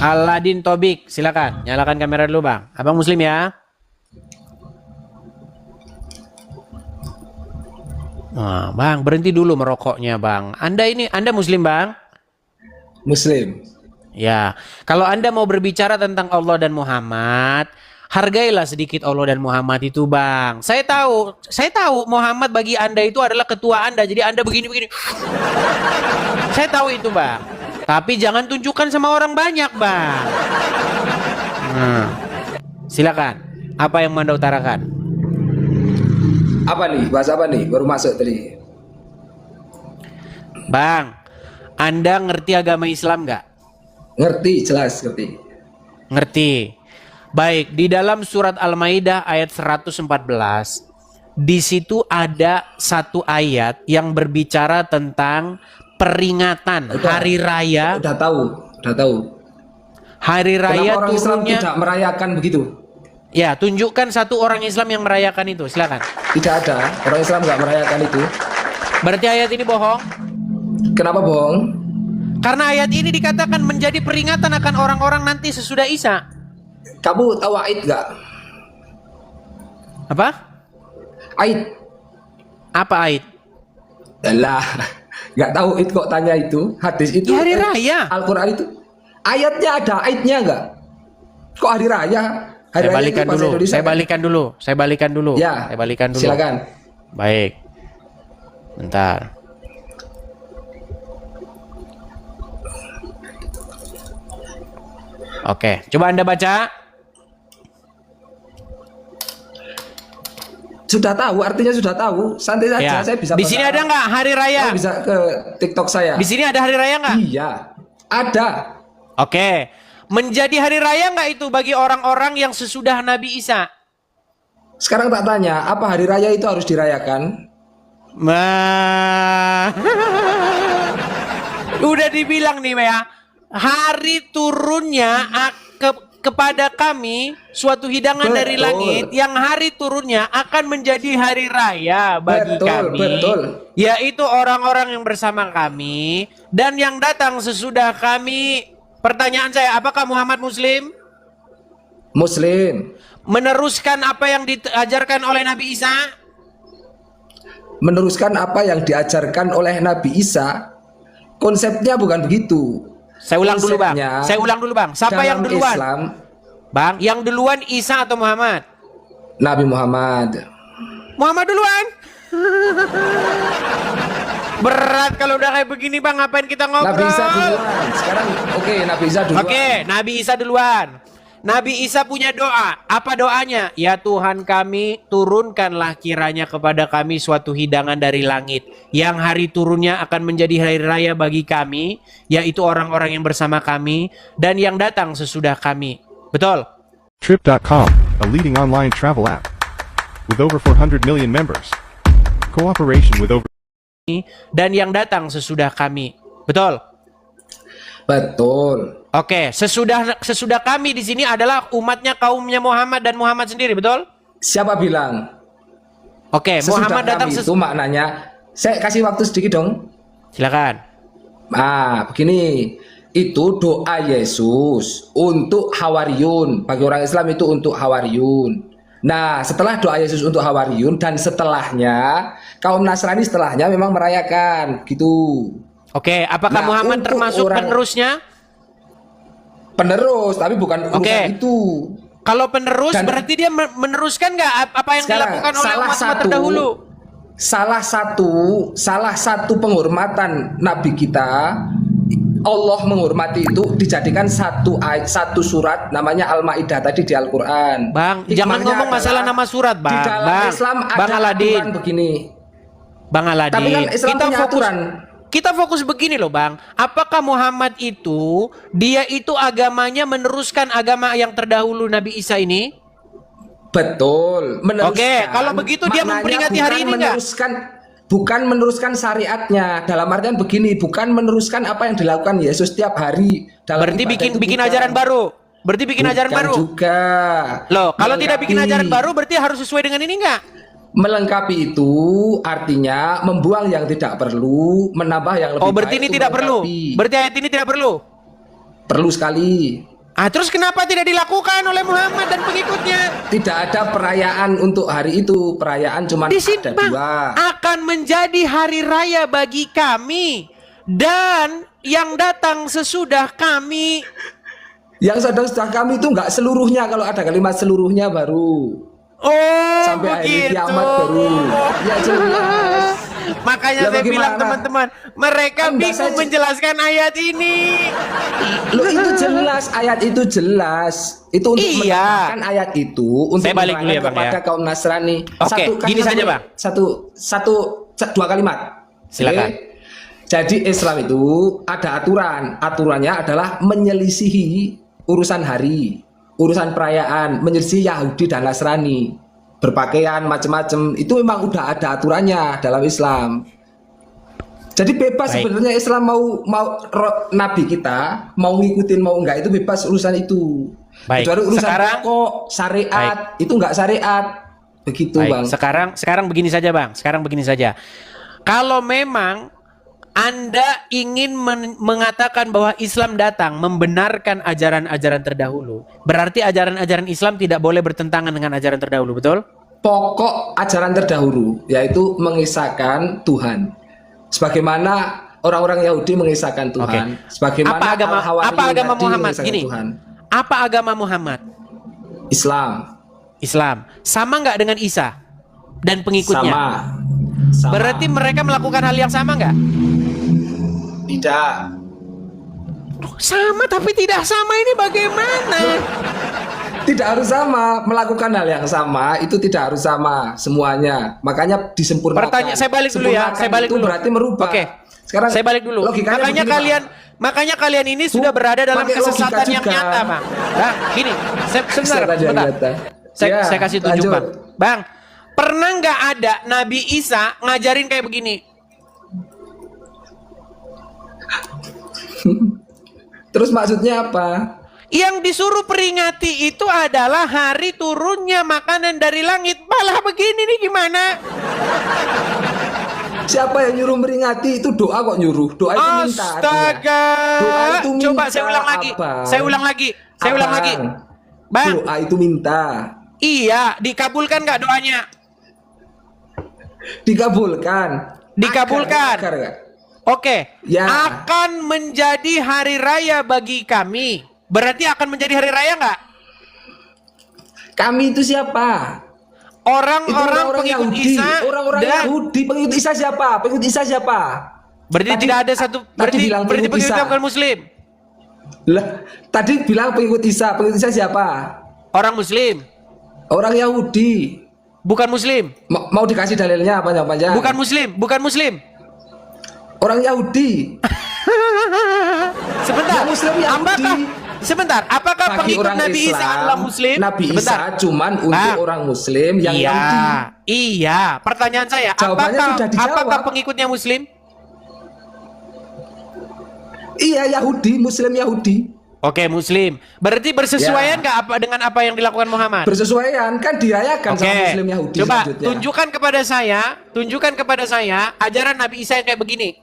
Aladin Tobik, silakan. Nyalakan kamera dulu, Bang. Abang Muslim ya? Nah, Bang, berhenti dulu merokoknya, Bang. Anda Muslim, Bang? Muslim. Ya, kalau Anda mau berbicara tentang Allah dan Muhammad, hargailah sedikit Allah dan Muhammad itu, Bang. Saya tahu Muhammad bagi Anda itu adalah ketua Anda, jadi Anda begini-begini. Saya tahu itu, Bang. Tapi jangan tunjukkan sama orang banyak, Bang. Nah, silakan. Apa yang Anda utarakan? Apa nih? Bahas apa nih? Baru masuk tadi. Bang, Anda ngerti agama Islam nggak? Ngerti, jelas ngerti. Ngerti. Baik, di dalam surat Al-Maidah ayat 114, di situ ada satu ayat yang berbicara tentang peringatan hari raya. Udah tahu. Hari raya Kenapa orang Islam turunnya. tidak merayakan begitu? Ya, tunjukkan satu orang Islam yang merayakan itu, silakan. Tidak ada. Orang Islam nggak merayakan itu. Berarti ayat ini bohong? Kenapa bohong? Karena ayat ini dikatakan menjadi peringatan akan orang-orang nanti sesudah Isya. Kamu tahu Aid nggak? Apa? Aid. Apa Aid? Lah, nggak tahu Aid kok tanya itu. Hadis itu. Ya, hari raya. Al-Quran itu. Ayatnya ada, Aidnya nggak? Kok hari raya? Hari Saya raya balikan itu bahasa dulu. Indonesia, Saya kan? balikan dulu. Ya. Saya balikan dulu. Silakan. Baik. Bentar. Oke, coba Anda baca. Sudah tahu, artinya sudah tahu. Santai saja, Ya. saya bisa. Di sini ada nggak hari raya? Saya bisa ke TikTok saya. Di sini ada hari raya nggak? Iya, ada. Oke. Menjadi hari raya nggak itu bagi orang-orang yang sesudah Nabi Isa? Sekarang tak tanya, apa hari raya itu harus dirayakan? Udah dibilang nih ya, hari turunnya kepada kami suatu hidangan dari langit yang hari turunnya akan menjadi hari raya bagi kami, yaitu orang-orang yang bersama kami dan yang datang sesudah kami. Pertanyaan saya, apakah Muhammad Muslim? Muslim. Meneruskan apa yang diajarkan oleh Nabi Isa? Meneruskan apa yang diajarkan oleh Nabi Isa. Konsepnya bukan begitu. Saya ulang dulu, Bang. Siapa yang duluan? Islam, Bang, yang duluan Isa atau Muhammad? Nabi Muhammad. Muhammad duluan. Berat kalau udah kayak begini, Bang. Ngapain kita ngobrol? Nabi Isa duluan. Sekarang Nabi Isa duluan. Nabi Isa duluan. Nabi Isa punya doa. Apa doanya? Ya Tuhan kami, turunkanlah kiranya kepada kami suatu hidangan dari langit, yang hari turunnya akan menjadi hari raya bagi kami, yaitu orang-orang yang bersama kami dan yang datang sesudah kami. Betul? Trip.com, a leading online travel app with over 400 million members. Cooperation with over dan yang datang sesudah kami. Betul? Betul. Oke, sesudah kami di sini adalah umatnya, kaumnya Muhammad dan Muhammad sendiri, betul? Siapa bilang? Oke, Muhammad datang itu maknanya. Saya kasih waktu sedikit dong. Silakan. Begini. Itu doa Yesus untuk Hawariyun. Bagi orang Islam itu untuk Hawariyun. Nah, setelah doa Yesus untuk Hawariyun dan setelahnya kaum Nasrani setelahnya memang merayakan gitu. Oke, apakah Muhammad termasuk penerusnya? Penerus, tapi bukan urusan itu. Kalau penerus berarti dia meneruskan nggak apa yang dilakukan oleh umat terdahulu? Salah satu penghormatan Nabi kita, Allah menghormati itu dijadikan satu surat namanya Al-Maidah tadi di Al-Qur'an. Bang, jangan ngomong masalah nama surat, Bang. Di dalam Islam ada aturan begini. Bang Aladin, tapi kan Islam punya aturan. Kita fokus begini loh, Bang. Apakah Muhammad itu, dia itu agamanya meneruskan agama yang terdahulu Nabi Isa ini? Betul, meneruskan. Oke, kalau begitu dia memperingati hari ini enggak? Bukan meneruskan syariatnya. Dalam artian begini, bukan meneruskan apa yang dilakukan Yesus setiap hari. Berarti bikin ajaran baru. Berarti bikin ajaran baru. Juga. Loh, kalau tidak bikin ajaran baru berarti harus sesuai dengan ini enggak? Melengkapi itu artinya membuang yang tidak perlu, menambah yang lebih baik. Oh, berarti ini tidak perlu. Berarti ayat ini tidak perlu. Perlu sekali. Terus kenapa tidak dilakukan oleh Muhammad dan pengikutnya? Tidak ada perayaan untuk hari itu. Perayaan cuma Di sini, ada Bang, dua. akan menjadi hari raya bagi kami dan yang datang sesudah kami. Yang sudah kami itu nggak seluruhnya. Kalau ada kalimat seluruhnya baru. Oh, Sampai hari begitu. kiamat baru. Ya jelas. Makanya Ya, saya bilang bagaimana? teman-teman, mereka Enggak, bingung saya- menjelaskan ayat ini. Loh, itu jelas, ayat itu jelas. Itu untuk Iya. menerangkan ayat itu untuk Saya balik dulu ya, menerangkan Bang, kepada ya. kaum Nasrani. Oke, gini kalimat saja, boleh? Bang. Dua kalimat. Silakan. Oke? Jadi Islam itu ada aturan. Aturannya adalah menyelisihi urusan hari, urusan perayaan, menyelisihi Yahudi dan Nasrani. Berpakaian macam-macam itu memang udah ada aturannya dalam Islam. Jadi bebas Baik. sebenarnya Islam Nabi kita mau ngikutin mau enggak itu bebas urusan itu. Baik. Kecuali urusan Sekarang- pokok syariat itu enggak syariat. Begitu, Baik, Bang. sekarang begini saja, Bang. Sekarang begini saja. Kalau memang Anda ingin mengatakan bahwa Islam datang membenarkan ajaran-ajaran terdahulu, berarti ajaran-ajaran Islam tidak boleh bertentangan dengan ajaran terdahulu, betul? Pokok ajaran terdahulu yaitu mengisahkan Tuhan. Sebagaimana orang-orang Yahudi mengisahkan Tuhan. Sebagaimana Apa agama Al-Hawariyun apa agama tadi Muhammad? mengisahkan Gini. Tuhan. Apa agama Muhammad? Islam. Islam. Sama nggak dengan Isa dan pengikutnya? Sama. Berarti mereka melakukan hal yang sama nggak? Tidak. Sama tapi tidak sama ini bagaimana? Tidak harus sama, melakukan hal yang sama itu tidak harus sama semuanya. Makanya disempurnakan. Saya balik dulu ya. Sempurnakan Saya balik itu dulu. berarti merubah. Oke. Sekarang Saya balik dulu. logikanya begini, Makanya kalian ini sudah berada dalam pakai logika kesesatan yang juga. nyata, Bang. Bang, gini. Sebentar, Kesesatan yang sebentar. nyata. Saya Ya, kasih tunjuk, lanjut. Bang. Bang, pernah nggak ada Nabi Isa ngajarin kayak begini? Terus maksudnya apa? Yang disuruh peringati itu adalah hari turunnya makanan dari langit. Malah begini nih gimana? Siapa yang nyuruh meringati itu doa kok nyuruh. Doa itu minta. Astaga. Doa itu minta Coba saya ulang lagi. apa? Saya ulang lagi. Saya ulang Apa? lagi. Bang, Doa itu minta. iya, dikabulkan nggak doanya? Dikabulkan. Dikabulkan. Agar nggak? Oke, Ya. akan menjadi hari raya bagi kami. Berarti akan menjadi hari raya nggak? Kami itu siapa? Itu Orang-orang pengikut Yahudi. Isa Orang-orang dan Yahudi. Pengikut Isa siapa? Pengikut Isa siapa? berarti Tadi- tidak ada satu tadi bilang berarti pengikut pengikut Isa. bukan Muslim. Lah, tadi bilang pengikut Isa. Pengikut Isa siapa? Orang Muslim, Orang Yahudi. bukan Muslim, Mau dikasih dalilnya panjang-panjang? bukan Muslim, bukan Muslim. Orang Yahudi. Sebentar, Ya, Muslim Yahudi. apakah Bagi pengikut orang Nabi Isa Islam, adalah Muslim? Nabi Sebentar. Isa cuman untuk Bang. orang Muslim yang Iya, Yahudi. iya. Pertanyaan saya, Jawabannya sudah dijawab. apakah pengikutnya Muslim? Iya, Yahudi, Muslim Yahudi. Oke, Muslim. Berarti bersesuaian Ya. nggak apa dengan apa yang dilakukan Muhammad? Bersesuaian kan dirayakan Oke, sama Muslim Yahudi coba selanjutnya. tunjukkan kepada saya ajaran Nabi Isa yang kayak begini.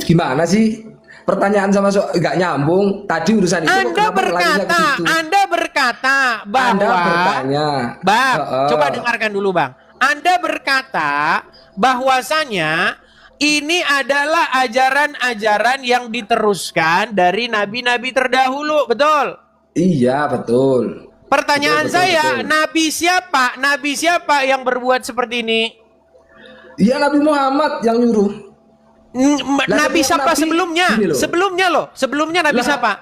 Gimana sih? Pertanyaan sama nggak nyambung. Tadi urusan itu Anda kenapa larinya ke situ? Anda berkata bahwa Anda bertanya. Bang, Heeh. coba dengarkan dulu, Bang. Anda berkata bahwasanya ini adalah ajaran-ajaran yang diteruskan dari nabi-nabi terdahulu, betul? Iya, betul. Pertanyaan Betul, saya, betul. nabi siapa? Nabi siapa yang berbuat seperti ini? Iya, Nabi Muhammad yang nyuruh. Nabi setiap siapa nabi sebelumnya? gini loh. Sebelumnya Nabi Lah, siapa?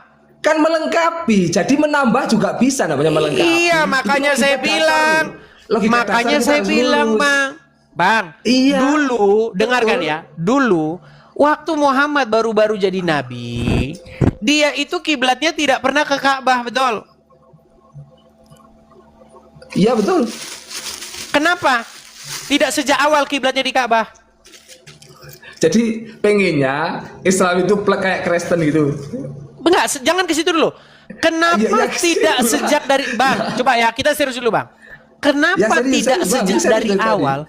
Kan melengkapi, jadi menambah juga bisa namanya melengkapi. Iya, Itu makanya logika saya dasar. bilang. Logika Makanya dasar kita saya harus bilang, lurus. Bang. Bang, Iya, dulu, dengarkan betul. ya. Dulu, waktu Muhammad baru-baru jadi nabi, dia itu kiblatnya tidak pernah ke Ka'bah, betul? Iya, betul. Kenapa? Tidak sejak awal kiblatnya di Ka'bah. Jadi pengennya Islam itu kayak Kristen gitu. Enggak, jangan ke situ dulu. Kenapa Iya, iya, tidak serius, sejak dari Bang? Coba ya, kita serius dulu, Bang. Kenapa Ya, serius, tidak serius, Bang. sejak Serius dari dari tadi. awal?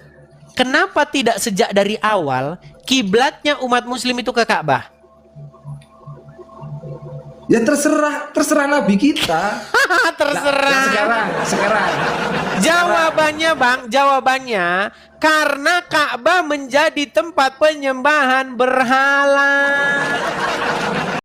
Kenapa tidak sejak dari awal kiblatnya umat muslim itu ke Ka'bah? Ya terserah Nabi kita. Terserah. Nah, sekarang. Jawabannya Bang, jawabannya karena Ka'bah menjadi tempat penyembahan berhala.